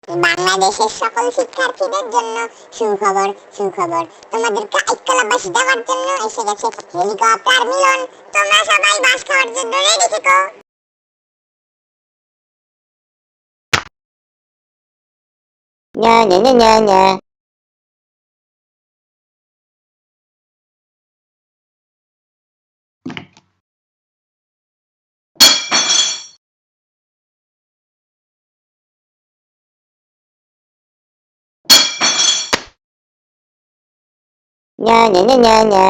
বাংলাদেশের সকল শিক্ষার্থীদের জন্য সুখবর সুখবর। তোমাদের কাইক্কলাবাসী দেওয়ার জন্য এসে গেছে হেলিকপ্টার মিলন। তোমরা সবাই বাস খাওয়ার জন্য রেডি থেকো। nya nya nya nya nya nya nya nya nya nya